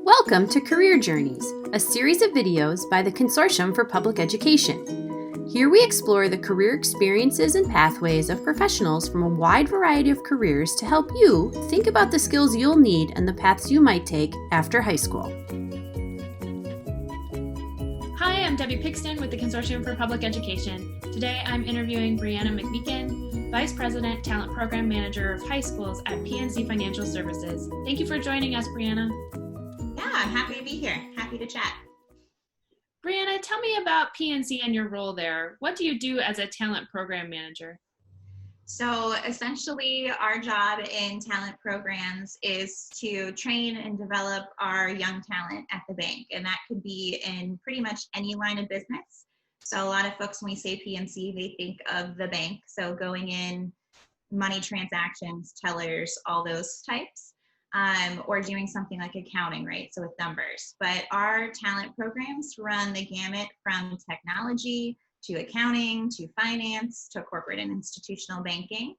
Welcome to Career Journeys, a series of videos by the Consortium for Public Education. Here we explore the career experiences and pathways of professionals from a wide variety of careers to help you think about the skills you'll need and the paths you might take after high school. Hi, I'm Debbie Pixton with the Consortium for Public Education. Today I'm interviewing Brianna McMeekin, Vice President, Talent Program Manager of High Schools at PNC Financial Services. Thank you for joining us, Brianna. Yeah, I'm happy to be here. Happy to chat. Brianna, tell me about PNC and your role there. What do you do as a Talent Program Manager? So essentially, our job in talent programs is to train and develop our young talent at the bank. And that could be in pretty much any line of business. So a lot of folks, when we say PNC, they think of the bank. So going in, money transactions, tellers, all those types. Or doing something like accounting, right? So with numbers. But our talent programs run the gamut from technology to accounting to finance to corporate and institutional banking.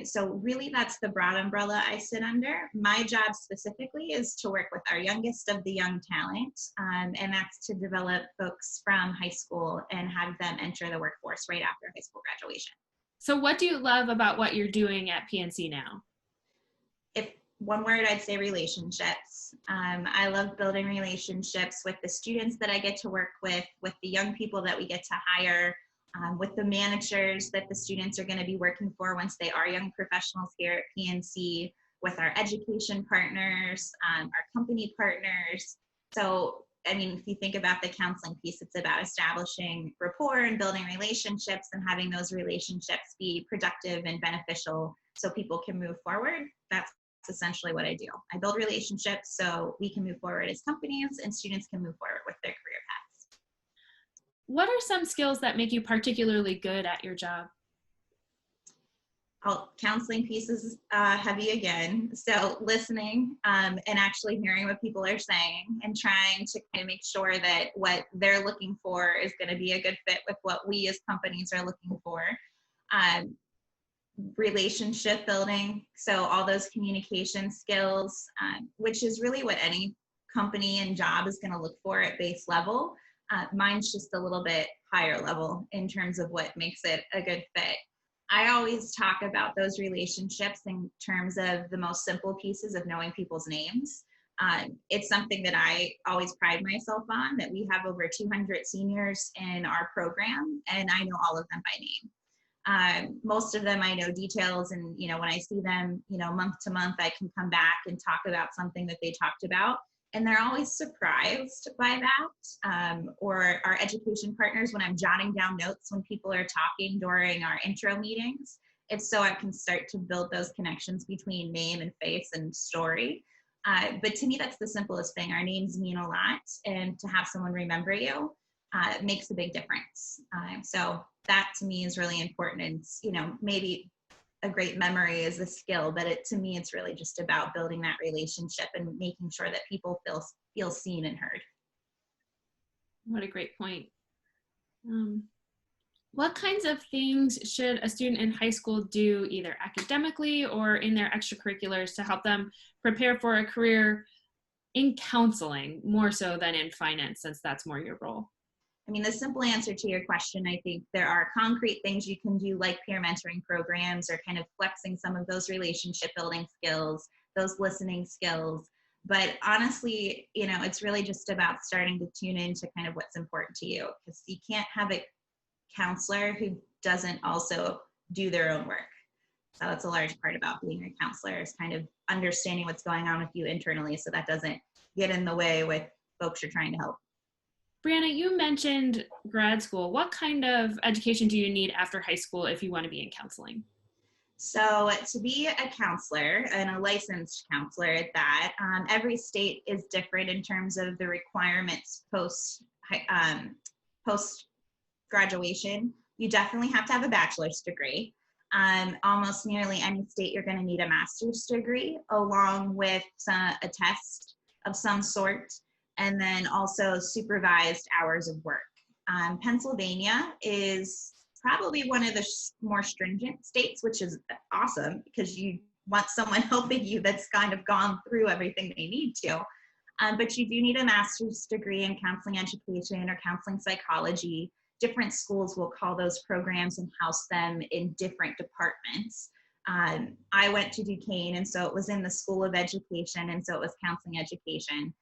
So really that's the broad umbrella I sit under. My job specifically is to work with our youngest of the young talent, and that's to develop folks from high school and have them enter the workforce right after high school graduation. So what do you love about what you're doing at PNC now? If one word, I'd say relationships. I love building relationships with the students that I get to work with the young people that we get to hire, with the managers that the students are going to be working for once they are young professionals here at PNC, with our education partners, our company partners. So, I mean, if you think about the counseling piece, it's about establishing rapport and building relationships and having those relationships be productive and beneficial so people can move forward. That's essentially what I do. I build relationships so we can move forward as companies and students can move forward with their career paths. What are some skills that make you particularly good at your job? Counseling piece is heavy again. So listening and actually hearing what people are saying and trying to kind of make sure that what they're looking for is going to be a good fit with what we as companies are looking for. Relationship building, so all those communication skills, which is really what any company and job is going to look for at base level. Mine's just a little bit higher level in terms of what makes it a good fit. I always talk about those relationships in terms of the most simple pieces of knowing people's names. It's something that I always pride myself on, that we have over 200 seniors in our program, and I know all of them by name. Most of them I know details, and when I see them month to month, I can come back and talk about something that they talked about, and they're always surprised by that. Or our education partners, when I'm jotting down notes when people are talking during our intro meetings, it's so I can start to build those connections between name and face and story. But to me, that's the simplest thing. Our names mean a lot, and to have someone remember you makes a big difference. So that to me is really important. And maybe a great memory is a skill, but to me it's really just about building that relationship and making sure that people feel seen and heard. What a great point. What kinds of things should a student in high school do, either academically or in their extracurriculars, to help them prepare for a career in counseling more so than in finance, since that's more your role? I mean, the simple answer to your question, I think there are concrete things you can do, like peer mentoring programs or kind of flexing some of those relationship building skills, those listening skills. But honestly, it's really just about starting to tune into kind of what's important to you, because you can't have a counselor who doesn't also do their own work. So that's a large part about being a counselor, is kind of understanding what's going on with you internally so that doesn't get in the way with folks you're trying to help. Brianna, you mentioned grad school. What kind of education do you need after high school if you want to be in counseling? So to be a counselor, and a licensed counselor at that, every state is different in terms of the requirements post graduation. You definitely have to have a bachelor's degree. Almost nearly any state you're going to need a master's degree, along with a test of some sort, and then also supervised hours of work. Pennsylvania is probably one of the more stringent states, which is awesome because you want someone helping you that's kind of gone through everything they need to. But you do need a master's degree in counseling education or counseling psychology. Different schools will call those programs and house them in different departments. I went to Duquesne, and so it was in the School of Education, and so it was counseling education.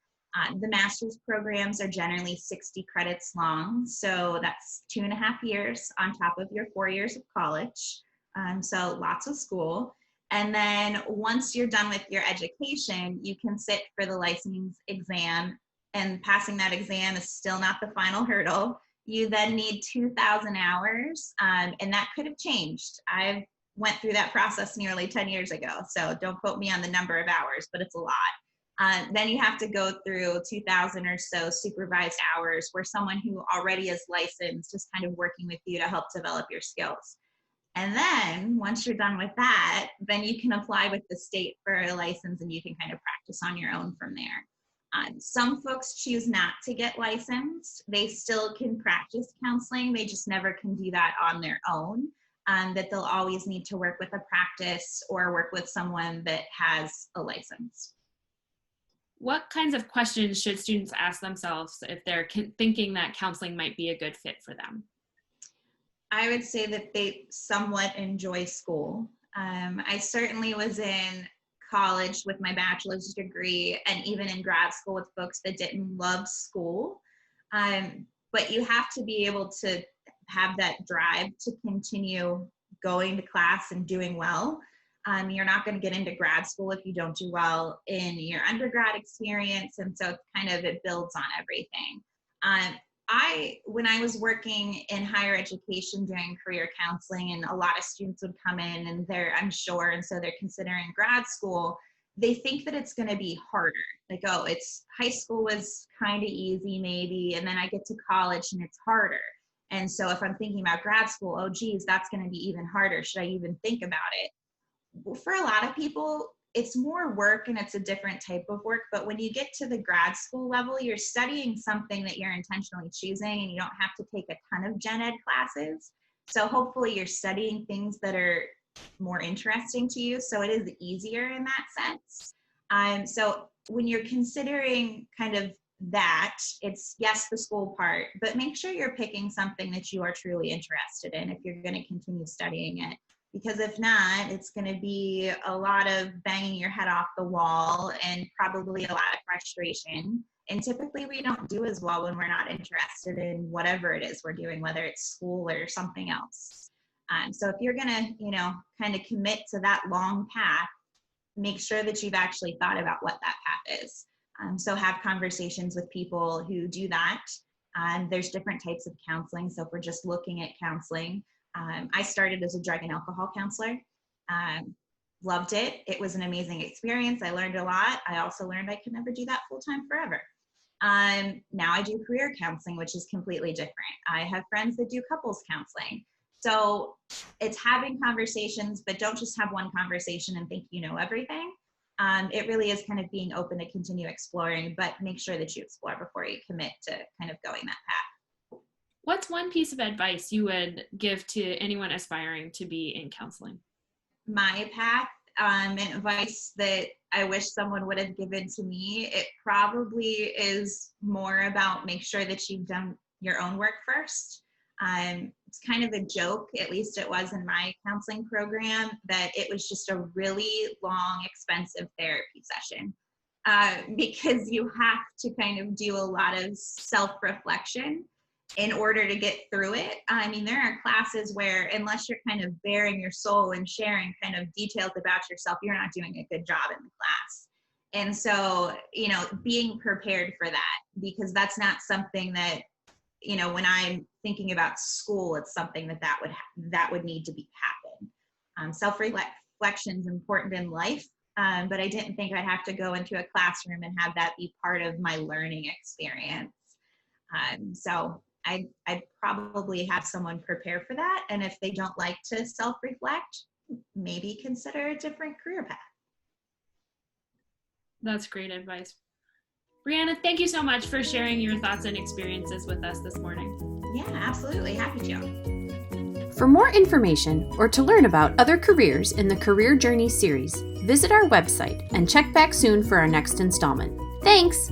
The master's programs are generally 60 credits long, so that's 2.5 years on top of your 4 years of college. So lots of school. And then once you're done with your education, you can sit for the license exam, and passing that exam is still not the final hurdle. You then need 2,000 hours, and that could have changed. I went through that process nearly 10 years ago, so don't quote me on the number of hours, but it's a lot. Then you have to go through 2,000 or so supervised hours where someone who already is licensed is kind of working with you to help develop your skills. And then once you're done with that, then you can apply with the state for a license, and you can kind of practice on your own from there. Some folks choose not to get licensed. They still can practice counseling. They just never can do that on their own. That they'll always need to work with a practice or work with someone that has a license. What kinds of questions should students ask themselves if they're thinking that counseling might be a good fit for them? I would say that they somewhat enjoy school. I certainly was in college with my bachelor's degree, and even in grad school with folks that didn't love school. But you have to be able to have that drive to continue going to class and doing well. You're not going to get into grad school if you don't do well in your undergrad experience, and so it builds on everything. When I was working in higher education doing career counseling, and a lot of students would come in and they're unsure, and so they're considering grad school, they think that it's going to be harder. Like, oh, it's high school was kind of easy maybe, and then I get to college and it's harder. And so if I'm thinking about grad school, oh geez, that's going to be even harder. Should I even think about it? Well, for a lot of people, it's more work and it's a different type of work. But when you get to the grad school level, you're studying something that you're intentionally choosing, and you don't have to take a ton of gen ed classes. So hopefully you're studying things that are more interesting to you. So it is easier in that sense. So when you're considering that, it's yes, the school part, but make sure you're picking something that you are truly interested in if you're going to continue studying it. Because if not, it's going to be a lot of banging your head off the wall and probably a lot of frustration. And typically we don't do as well when we're not interested in whatever it is we're doing, whether it's school or something else. So if you're going to, commit to that long path, make sure that you've actually thought about what that path is. So have conversations with people who do that. There's different types of counseling. So if we're just looking at counseling, I started as a drug and alcohol counselor. Loved it. It was an amazing experience. I learned a lot. I also learned I could never do that full-time forever. Now I do career counseling, which is completely different. I have friends that do couples counseling. So it's having conversations, but don't just have one conversation and think you know everything. It really is being open to continue exploring, but make sure that you explore before you commit to going that path. What's one piece of advice you would give to anyone aspiring to be in counseling? My path and advice that I wish someone would have given to me, it probably is more about make sure that you've done your own work first. It's kind of a joke, at least it was in my counseling program, that it was just a really long, expensive therapy session because you have to do a lot of self-reflection in order to get through it. I mean, there are classes where unless you're bearing your soul and sharing details about yourself, you're not doing a good job in the class. And so, being prepared for that, because that's not something that, when I'm thinking about school, it's something that would need to happen. Self-reflection is important in life, but I didn't think I'd have to go into a classroom and have that be part of my learning experience. So I'd probably have someone prepare for that. And if they don't like to self-reflect, maybe consider a different career path. That's great advice. Brianna, thank you so much for sharing your thoughts and experiences with us this morning. Yeah, absolutely. Happy to. For more information or to learn about other careers in the Career Journey series, visit our website and check back soon for our next installment. Thanks!